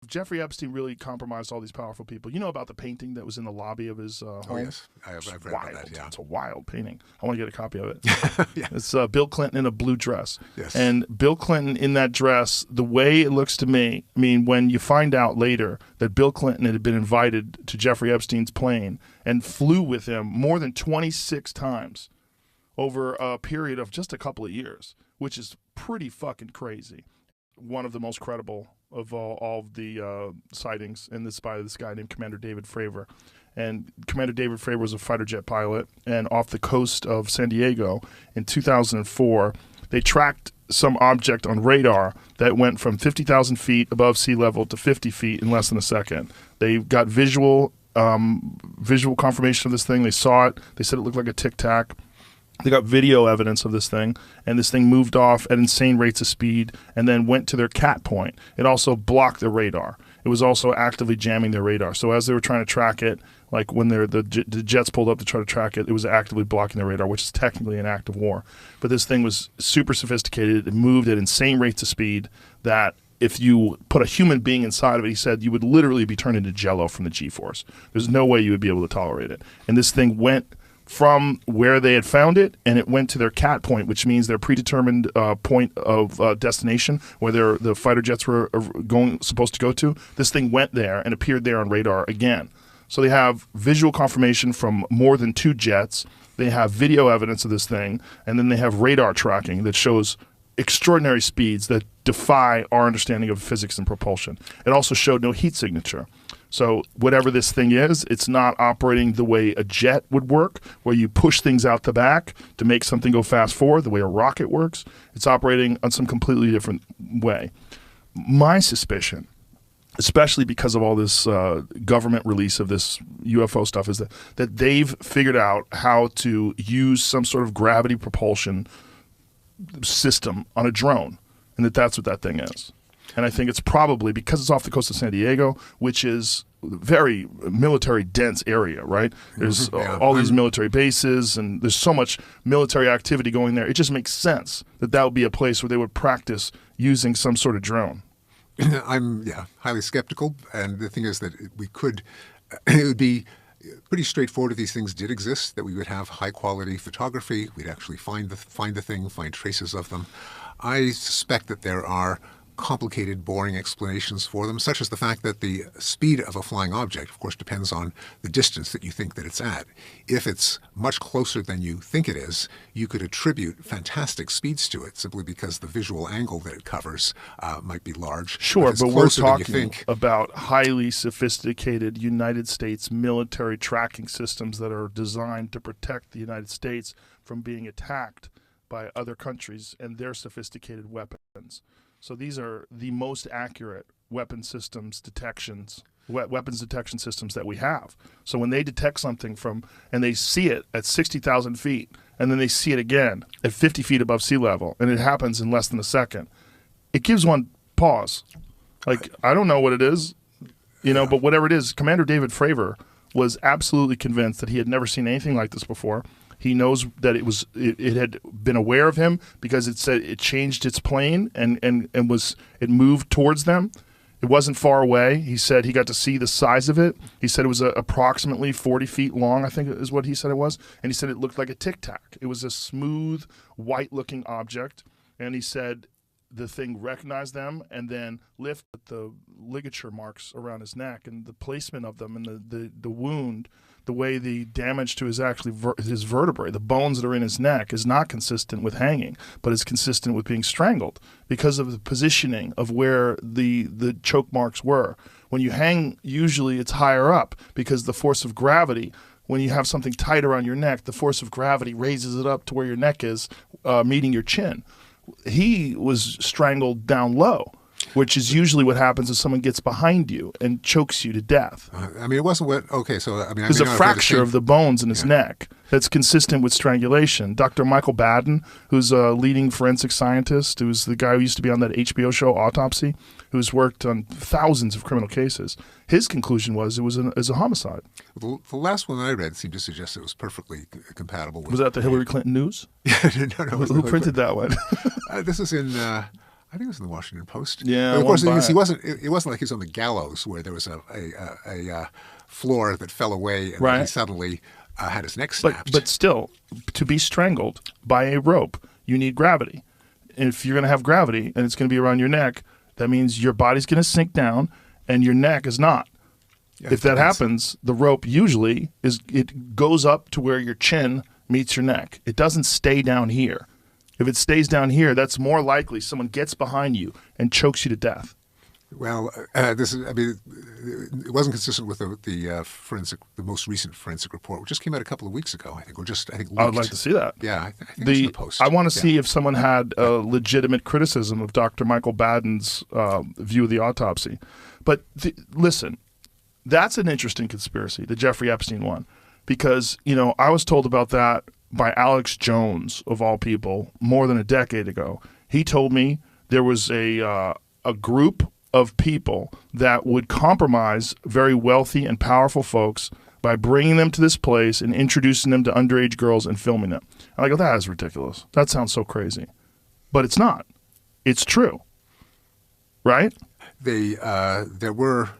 Jeffrey Epstein really compromised all these powerful people. You know about the painting that was in the lobby of his home? Oh, yes. I've read about that, yeah. It's a wild painting. I want to get a copy of it. Yeah. It's Bill Clinton in a blue dress. Yes. And Bill Clinton in that dress, the way it looks to me, I mean, when you find out later that Bill Clinton had been invited to Jeffrey Epstein's plane and flew with him more than 26 times over a period of just a couple of years, which is pretty fucking crazy. One of the most credible of all of the sightings, and this by this guy named Commander David Fravor. And Commander David Fravor was a fighter jet pilot, and off the coast of San Diego in 2004, they tracked some object on radar that went from 50,000 feet above sea level to 50 feet in less than a second. They got visual confirmation of this thing. They saw it. They said it looked like a Tic Tac. They got video evidence of this thing, and this thing moved off at insane rates of speed and then went to their cat point. It also blocked their radar. It was also actively jamming their radar. So as they were trying to track it, like when the jets pulled up to try to track it, it was actively blocking their radar, which is technically an act of war. But this thing was super sophisticated. It moved at insane rates of speed that if you put a human being inside of it, he said, you would literally be turned into jello from the G-force. There's no way you would be able to tolerate it. And this thing went from where they had found it, and it went to their cat point, which means their predetermined point of destination, where the fighter jets were supposed to go to. This thing went there and appeared there on radar again. So they have visual confirmation from more than 2 jets. They have video evidence of this thing, and then they have radar tracking that shows extraordinary speeds that defy our understanding of physics and propulsion. It also showed no heat signature. So whatever this thing is, it's not operating the way a jet would work, where you push things out the back to make something go fast forward, the way a rocket works. It's operating on some completely different way. My suspicion, especially because of all this government release of this UFO stuff, is that they've figured out how to use some sort of gravity propulsion system on a drone, and that's what that thing is. And I think it's probably because it's off the coast of San Diego, which is a very military-dense area, right? There's all these military bases, and there's so much military activity going there. It just makes sense that would be a place where they would practice using some sort of drone. I'm highly skeptical, and the thing is that it would be pretty straightforward if these things did exist, that we would have high-quality photography. We'd actually find the thing, find traces of them. I suspect that there are complicated, boring explanations for them, such as the fact that the speed of a flying object, of course, depends on the distance that you think that it's at. If it's much closer than you think it is, you could attribute fantastic speeds to it simply because the visual angle that it covers might be large. Sure, but we're talking about highly sophisticated United States military tracking systems that are designed to protect the United States from being attacked by other countries and their sophisticated weapons. So these are the most accurate weapons detection systems that we have. So when they detect something and they see it at 60,000 feet, and then they see it again at 50 feet above sea level, and it happens in less than a second, it gives one pause. Like, I don't know what it is, but whatever it is, Commander David Fravor was absolutely convinced that he had never seen anything like this before. He knows that it had been aware of him because it said it changed its plane and it moved towards them. It wasn't far away. He said he got to see the size of it. He said it was approximately 40 feet long, I think is what he said it was. And he said it looked like a Tic Tac. It was a smooth, white-looking object. And he said the thing recognized them and then lifted the ligature marks around his neck and the placement of them and the wound. The way the damage to his vertebrae, the bones that are in his neck, is not consistent with hanging, but is consistent with being strangled because of the positioning of where the choke marks were. When you hang, usually it's higher up because the force of gravity, when you have something tight around your neck, the force of gravity raises it up to where your neck is, meeting your chin. He was strangled down low, which is usually what happens if someone gets behind you and chokes you to death. It wasn't what. Okay, so there's a fracture of the bones in his neck that's consistent with strangulation. Dr. Michael Baden, who's a leading forensic scientist, who's the guy who used to be on that HBO show Autopsy, who's worked on thousands of criminal cases, his conclusion was it was a homicide. The last one that I read seemed to suggest it was perfectly compatible with. Was that the Hillary Clinton news? No. Who printed that one? This is in. I think it was in the Washington Post. Yeah, but of course, the thing is, it. it wasn't like he was on the gallows where there was a floor that fell away and then he suddenly had his neck snapped. But still, to be strangled by a rope, you need gravity. And if you're going to have gravity and it's going to be around your neck, that means your body's going to sink down and your neck is not. Yeah, if that happens, the rope usually it goes up to where your chin meets your neck. It doesn't stay down here. If it stays down here, that's more likely someone gets behind you and chokes you to death. Well, it wasn't consistent with the most recent forensic report, which just came out a couple of weeks ago, I think, leaked. I would like to see that. Yeah, I think it's in the Post. I want to see if someone had a legitimate criticism of Dr. Michael Baden's view of the autopsy. But listen, that's an interesting conspiracy, the Jeffrey Epstein one, because I was told about that by Alex Jones, of all people, more than a decade ago. He told me there was a group of people that would compromise very wealthy and powerful folks by bringing them to this place and introducing them to underage girls and filming them. And I go, that is ridiculous. That sounds so crazy. But it's not. It's true. Right? There were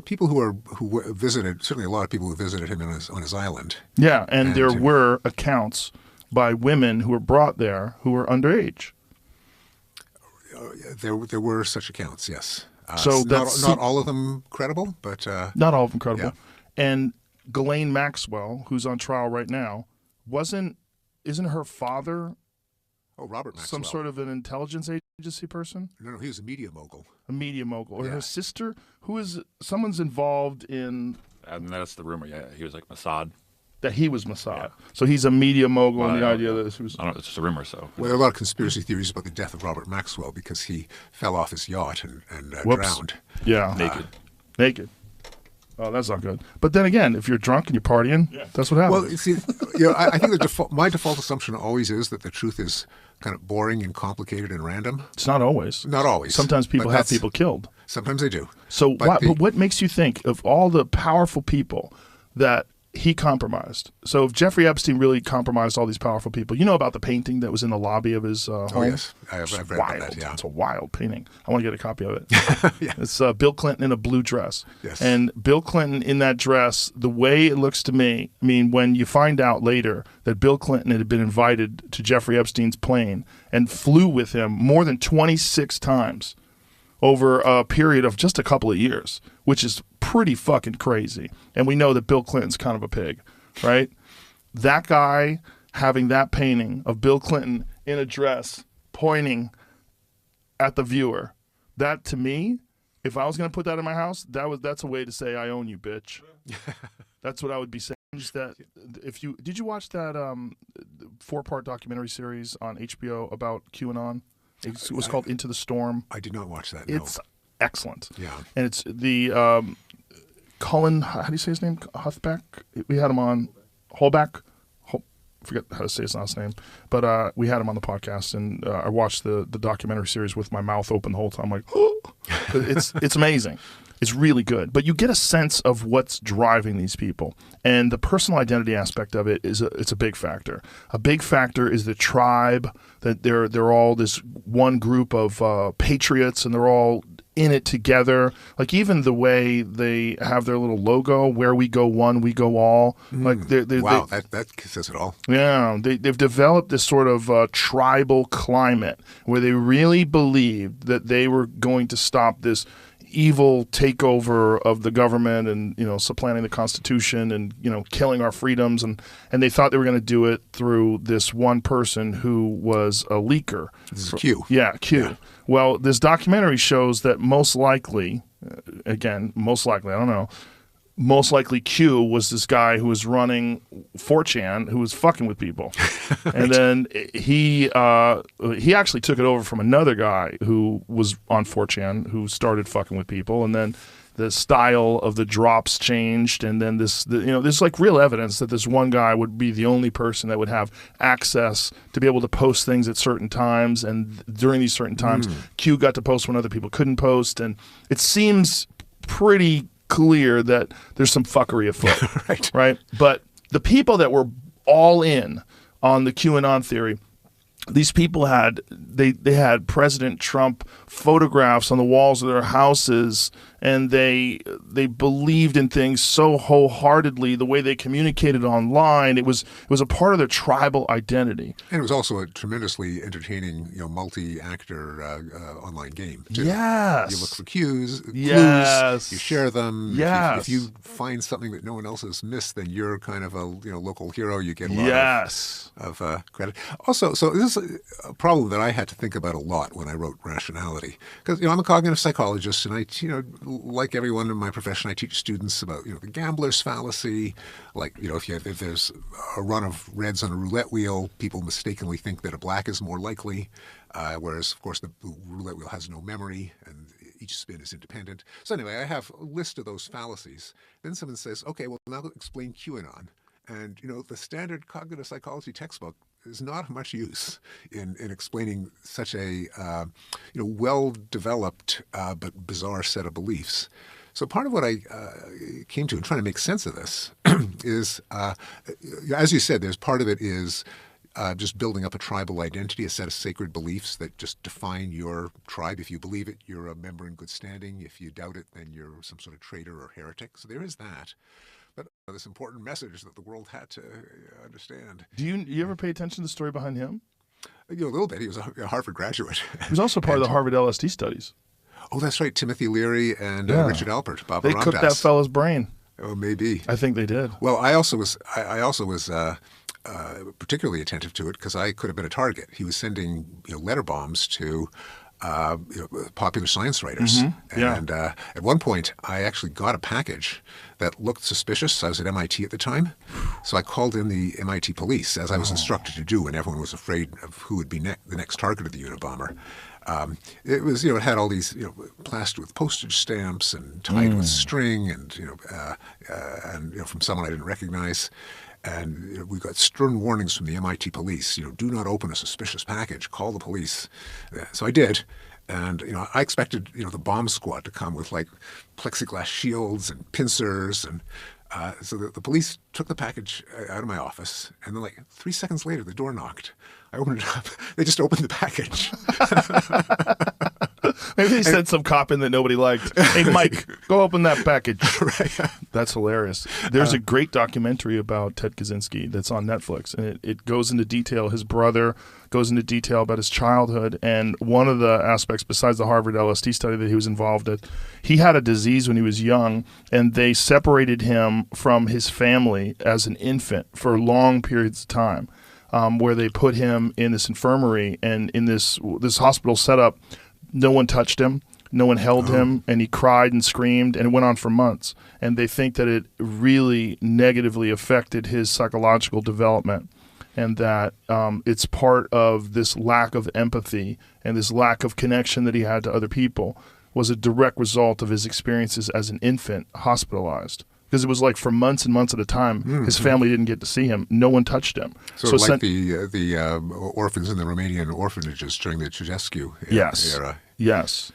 people who visited, certainly a lot of people who visited him on his island. Yeah, and there were accounts by women who were brought there who were underage. There were such accounts, yes. So not all of them credible, but not all of them credible. Yeah. And Ghislaine Maxwell, who's on trial right now, isn't her father? Oh, Robert Maxwell. Some sort of an intelligence agency person? No, he was a media mogul. A media mogul. Or her sister, someone's involved in. And that's the rumor. Yeah, he was like Mossad. That he was Mossad. Yeah. So he's a media mogul, and the idea that this was. I don't know. It's just a rumor. So. Well, there are a lot of conspiracy theories about the death of Robert Maxwell because he fell off his yacht and drowned. Yeah. Naked. Oh, that's not good. But then again, if you're drunk and you're partying, that's what happens. Well, you see, I think my default assumption always is that the truth is kind of boring and complicated and random. It's not always. Not always. Sometimes people have people killed. Sometimes they do. So but what makes you think of all the powerful people that he compromised? So if Jeffrey Epstein really compromised all these powerful people, you know about the painting that was in the lobby of his home? Oh, yes. I've read about that, yeah. It's a wild painting. I want to get a copy of it. Yeah. It's Bill Clinton in a blue dress. Yes. And Bill Clinton in that dress, the way it looks to me, when you find out later that Bill Clinton had been invited to Jeffrey Epstein's plane and flew with him more than 26 times over a period of just a couple of years, which is pretty fucking crazy. And we know that Bill Clinton's kind of a pig, right? That guy having that painting of Bill Clinton in a dress pointing at the viewer, that to me, if I was going to put that in my house, that's a way to say I own you, bitch. That's what I would be saying. That did you watch that 4-part documentary series on HBO about QAnon? It was called Into the Storm. I did not watch that. It's excellent. Yeah. And it's the Colin, how do you say his name? Huthbeck? We had him on. Holback? Forget how to say his last name. But we had him on the podcast, and I watched the documentary series with my mouth open the whole time. I'm like, oh! It's amazing. It's really good. But you get a sense of what's driving these people. And the personal identity aspect of it it's a big factor. A big factor is the tribe, that they're all this one group of patriots, and they're all in it together. Like even the way they have their little logo, where we go one, we go all. Like wow, that says it all. Yeah, they've developed this sort of tribal climate where they really believed that they were going to stop this evil takeover of the government and, supplanting the Constitution and, killing our freedoms. And they thought they were going to do it through this one person who was a leaker. This is Q. Yeah, Q. Yeah. Well, this documentary shows that most likely, I don't know, most likely Q was this guy who was running 4chan who was fucking with people. Right. And then he actually took it over from another guy who was on 4chan who started fucking with people. And then the style of the drops changed. And then there's like real evidence that this one guy would be the only person that would have access to be able to post things at certain times. And during these certain times, Q got to post when other people couldn't post. And it seems pretty clear that there's some fuckery afoot, right? But the people that were all in on the QAnon theory these people had they had President Trump photographs on the walls of their houses, and they believed in things so wholeheartedly. The way they communicated online, it was a part of their tribal identity. And it was also a tremendously entertaining, multi-actor online game too. Yes, you look for cues, yes, you share them. Yes, if you find something that no one else has missed, then you're kind of a local hero. You get a lot yes of credit. Also, so this is a problem that I had to think about a lot when I wrote Rationality, because I'm a cognitive psychologist, and I like everyone in my profession, I teach students about the gambler's fallacy. Like if there's a run of reds on a roulette wheel, people mistakenly think that a black is more likely, whereas of course the roulette wheel has no memory and each spin is independent. So anyway, I have a list of those fallacies. Then someone says, okay, well now explain QAnon. And the standard cognitive psychology textbook is not of much use in explaining such a well-developed but bizarre set of beliefs. So part of what I came to in trying to make sense of this is, as you said, there's part of it is just building up a tribal identity, a set of sacred beliefs that just define your tribe. If you believe it, you're a member in good standing. If you doubt it, then you're some sort of traitor or heretic. So there is that. But this important message that the world had to understand. Do you ever pay attention to the story behind him? A little bit. He was a Harvard graduate. He was also part of the Harvard LSD studies. Oh, that's right. Timothy Leary and Richard Alpert. They cooked that fellow's brain. Oh, maybe. I think they did. Well, I also was particularly attentive to it because I could have been a target. He was sending letter bombs to popular science writers. Mm-hmm. Yeah. And at one point, I actually got a package that looked suspicious. I was at MIT at the time. So I called in the MIT police, as I was instructed to do when everyone was afraid of who would be the next target of the Unabomber. It was, it had all these, plastered with postage stamps and tied with string and from someone I didn't recognize. And we got stern warnings from the MIT police, do not open a suspicious package, call the police. So I did. And, I expected, the bomb squad to come with like plexiglass shields and pincers. And so the police took the package out of my office. And then like 3 seconds later, the door knocked. I opened it up. They just opened the package. Maybe they sent some cop in that nobody liked. Hey, Mike, go open that package. Right. That's hilarious. There's a great documentary about Ted Kaczynski that's on Netflix, and it goes into detail. His brother goes into detail about his childhood, and one of the aspects, besides the Harvard LSD study that he was involved in, he had a disease when he was young, and they separated him from his family as an infant for long periods of time, where they put him in this infirmary and in this hospital setup. No one touched him. No one held him, and he cried and screamed, and it went on for months. And they think that it really negatively affected his psychological development, and that it's part of this lack of empathy and this lack of connection that he had to other people was a direct result of his experiences as an infant hospitalized. Because it was like for months and months at a time, his family didn't get to see him. No one touched him. So like the orphans in the Romanian orphanages during the Ceausescu era. Yes.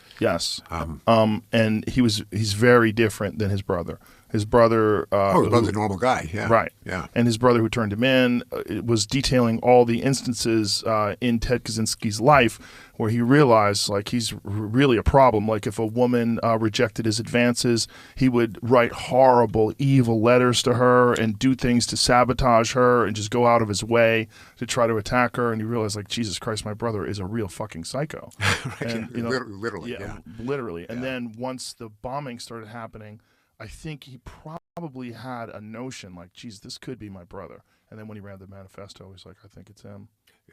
And he's very different than his brother. His brother... his brother's a normal guy, yeah. Right. Yeah. And his brother who turned him in was detailing all the instances in Ted Kaczynski's life where he realized, like, he's really a problem. Like, if a woman rejected his advances, he would write horrible, evil letters to her and do things to sabotage her and just go out of his way to try to attack her. And he realized, like, Jesus Christ, my brother is a real fucking psycho. Right. And, literally. Literally. And then once the bombing started happening, I think he probably had a notion like, geez, this could be my brother. And then when he read the manifesto, he's like, I think it's him.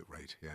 Right, yeah.